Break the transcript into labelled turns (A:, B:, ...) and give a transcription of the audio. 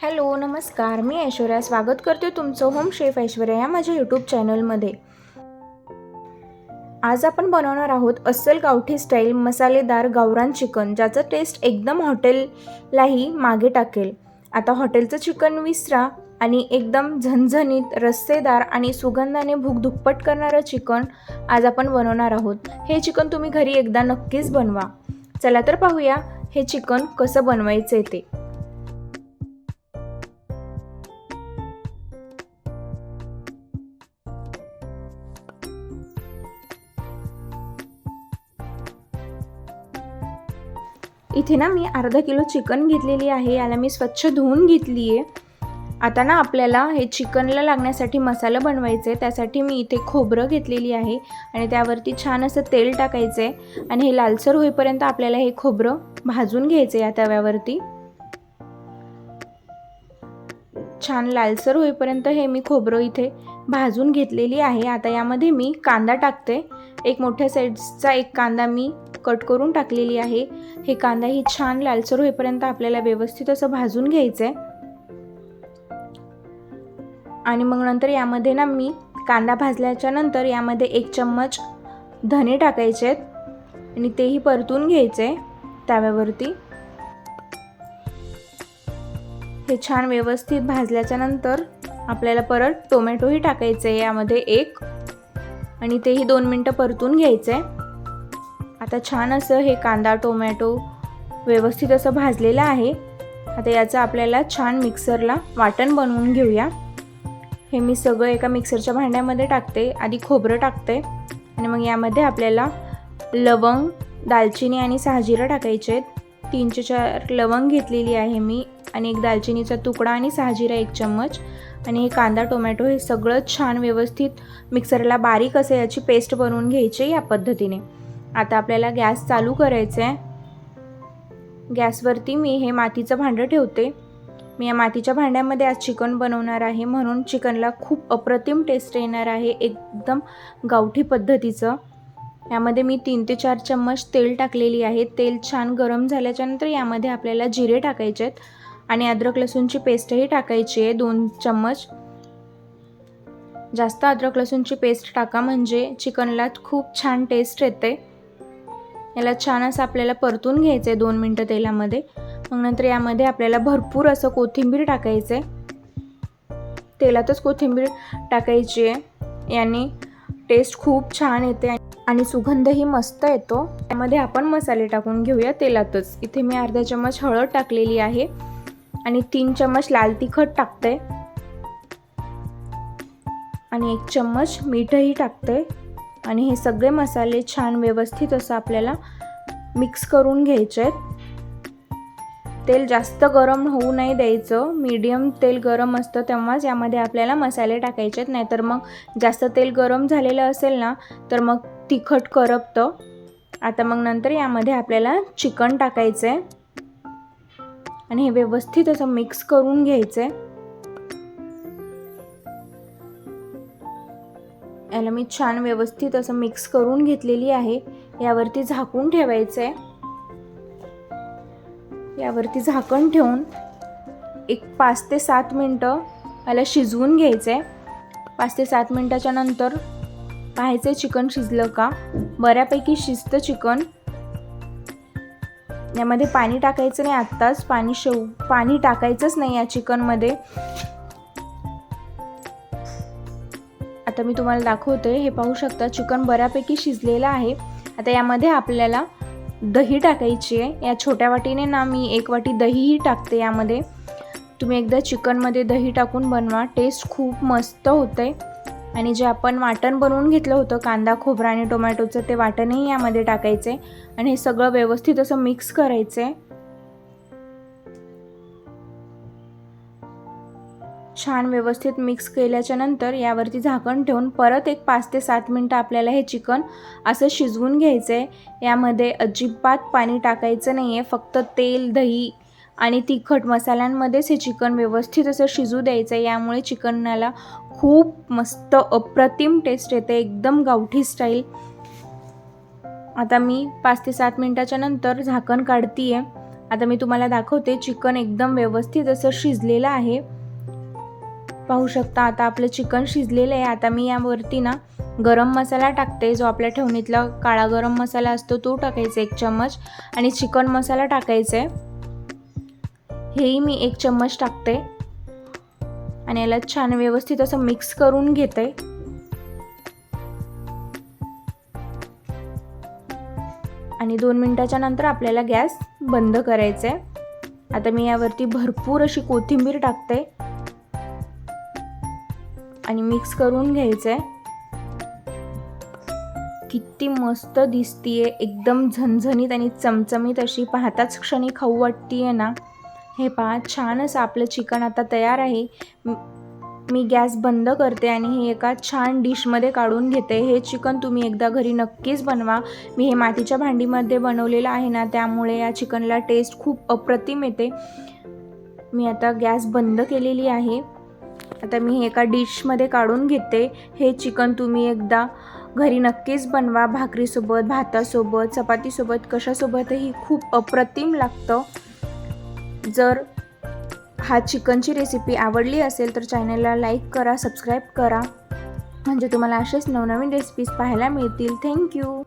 A: Hello नमस्कार, मी ऐश्वर्या स्वागत करते तुमचं होम शेफ ऐश्वर्या या माझ्या यूट्यूब चॅनलमध्ये। आज आपण बनवणार आहोत अस्सल गावठी स्टाईल मसालेदार गावरान चिकन, ज्याचं टेस्ट एकदम हॉटेललाही मागे टाकेल। आता हॉटेलचं चिकन विसरा आणि एकदम झणझणीत रस्सेदार आणि सुगंधाने भूक दुप्पट करणारं चिकन आज आपण बनवणार आहोत। हे चिकन तुम्ही घरी एकदा नक्कीच बनवा। चला तर पाहूया हे चिकन कसं बनवायचं ते। इथे ना मी अर्धा किलो चिकन घेतलेली आहे। याला मी स्वच्छ धुवून घेतली आहे। आता ना आपल्याला हे चिकनला लागण्यासाठी मसाला बनवायचा आहे। त्यासाठी मी इथे खोबरं घेतलेली आहे आणि त्यावरती छान असं तेल टाकायचं आहे आणि हे लालसर होईपर्यंत आपल्याला हे खोबरं भाजून घ्यायचं आहे। या तव्यावरती छान लालसर होईपर्यंत हे मी खोबरं इथे भाजून घेतलेली आहे। आता यामध्ये मी कांदा टाकते। एक मोठ्या साईजचा एक कांदा मी कट करून टाकलेली आहे। हे कांदा ही छान लालसर होईपर्यंत आपल्याला व्यवस्थित असं भाजून घ्यायचं आहे। आणि मग नंतर यामध्ये ना मी कांदा भाजल्याच्या नंतर यामध्ये 1 चम्मच धने टाकायचे आहेत आणि तेही परतून घ्यायचे तव्यावरती। हे छान व्यवस्थित भाजल्याच्या नंतर आपल्याला परत टोमॅटोही टाकायचे यामध्ये 1 आणि तेही 2 मिनिटं परतून घ्यायचे। आता छान असं हे कांदा टोमॅटो व्यवस्थित असं भाजलेलं आहे। आता याचं आपल्याला छान मिक्सरला वाटण बनवून घेऊया। हे मी सगळं एका मिक्सरच्या भांड्यामध्ये टाकते। आधी खोबरं टाकते आणि मग यामध्ये आपल्याला लवंग दालचिनी आणि साजिरं टाकायचे आहेत। 3 ते 4 लवंग घेतलेली आहे मी आणि एक दालचिनीचा तुकडा आणि साजिरा 1 चम्मच आणि हे कांदा टोमॅटो हे सगळं छान व्यवस्थित मिक्सरला बारीक असं याची पेस्ट बनवून घ्यायची या पद्धतीने। आता आपल्याला गॅस चालू करायचा आहे। गॅसवरती मी हे मातीचं भांडं ठेवते। मी या मातीच्या भांड्यामध्ये आज चिकन बनवणार आहे, म्हणून चिकनला खूप अप्रतिम टेस्ट येणार आहे, एकदम गावठी पद्धतीचं। यामध्ये मी 3 ते 4 चम्मच तेल टाकलेली आहे। तेल छान गरम झाल्याच्या नंतर यामध्ये आपल्याला जिरे टाकायचे आहेत आणि अद्रक लसूणची पेस्टही टाकायची आहे 2 चम्मच। जास्त अद्रक लसूणची पेस्ट टाका म्हणजे चिकनला खूप छान टेस्ट येते। याला छान असं आपल्याला परतून घ्यायचं आहे 2 मिनिटं तेलामध्ये। मग नंतर यामध्ये आपल्याला भरपूर असं कोथिंबीर टाकायचं आहे। तेलातच कोथिंबीर टाकायची आहे, याने टेस्ट खूप छान येते आणि सुगंधही मस्त येतो। त्यामध्ये आपण मसाले टाकून घेऊया तेलातच। इथे मी अर्धा चम्मच हळद टाकलेली आहे आणि 3 चम्मच लाल तिखट टाकते आणि 1 चम्मच मीठही टाकते आणि हे सगळे मसाले छान व्यवस्थित असं आपल्याला मिक्स करून घ्यायचे आहेत। तेल जास्त गरम होऊ नाही द्यायचं, मीडियम तेल गरम असतं तेव्हाच यामध्ये आपल्याला मसाले टाकायचे आहेत, नाहीतर मग जास्त तेल गरम झालेलं असेल ना तर मग तिखट करपतं। आता मग नंतर यामध्ये आपल्याला चिकन टाकायचं आहे आणि हे व्यवस्थित असं मिक्स करून घ्यायचं आहे। याला मी छान व्यवस्थित असं मिक्स करून घेतलेली आहे। यावरती झाकून ठेवायचं आहे। यावरती झाकण ठेवून एक 5 ते 7 मिनिटं याला शिजवून घ्यायचं आहे। 5 ते 7 मिनिटाच्या नंतर पाहायचं चिकन शिजलं का। बऱ्यापैकी शिजतं चिकन। यामध्ये पाणी टाकायचं नाही आत्ताच, पाणी टाकायचंच नाही या चिकनमध्ये। आता मी तुम्हाला दाखवते, हे पाहू शकता चिकन बऱ्यापैकी शिजलेलं आहे। आता यामध्ये आपल्याला दही टाकायची आहे। या छोट्या वाटीने ना मी 1 वाटी दहीही टाकते यामध्ये। तुम्ही एकदा चिकनमध्ये दही टाकून बनवा, टेस्ट खूप मस्त होते। आणि जे आपण वाटण बनवून घेतलं होतं कांदा खोबरा आणि टोमॅटोचं, ते वाटणही यामध्ये टाकायचे आणि हे सगळं व्यवस्थित असं मिक्स करायचे। छान व्यवस्थित मिक्स केल्याच्या नंतर यावरती झाकण ठेवून परत एक 5 ते 7 मिनिटं आपल्याला हे चिकन असं शिजवून घ्यायचं आहे। यामध्ये अजिबात पाणी टाकायचं नाही आहे, फक्त तेल दही आणि तिखट मसाल्यांमध्येच हे चिकन व्यवस्थित असं शिजू द्यायचं आहे। यामुळे चिकनला खूप मस्त अप्रतिम टेस्ट येते, एकदम गावठी स्टाईल। आता मी 5 ते 7 मिनिटाच्या नंतर झाकण काढते आहे आता मी तुम्हाला दाखवते, चिकन एकदम व्यवस्थित असं शिजलेलं आहे, पाहू शकता. आता आपलं चिकन शिजलेलं आहे. आता मी यावरती ना गरम मसाला टाकते, जो आपल्या ठेवणीतला काळा गरम मसाला असतो तो टाकायचा 1 चम्मच, आणि चिकन मसाला टाकायचा आहे, हेही मी 1 चम्मच टाकते, आणि याला छान व्यवस्थित असं मिक्स करून घेते. आणि 2 मिनिटाच्या नंतर आपल्याला गॅस बंद करायचा आहे. आता मी यावरती भरपूर अशी कोथिंबीर टाकते आणि मिक्स करून घ्यायचं आहे. किती मस्त दिसतीये, एकदम झणझणीत आणि चमचमीत अशी, पाहताच क्षणी खाऊ वाटतीये ना. हे पहा, छान असं आपलं चिकन आता तयार आहे. मी गॅस बंद करते आणि हे एका छान डिशमध्ये काढून घेते. हे चिकन तुम्ही एकदा घरी नक्कीच बनवा. मी हे मातीच्या भांडीमध्ये बनवलेलं आहे ना, त्यामुळे या चिकनला टेस्ट खूप अप्रतिम येते. मी आता गॅस बंद केलेली आहे. आता मी हे एका डिशमध्ये काढून घेते. हे चिकन तुम्ही एकदा घरी नक्कीच बनवा, भाकरीसोबत, भातासोबत, चपातीसोबत, कशासोबतही खूप अप्रतिम लागतं. जर हा चिकनची रेसिपी आवडली असेल तर चॅनलला लाईक करा, सबस्क्राईब करा, म्हणजे तुम्हाला असेच नवनवीन रेसिपीज पाहायला मिळतील. थँक्यू.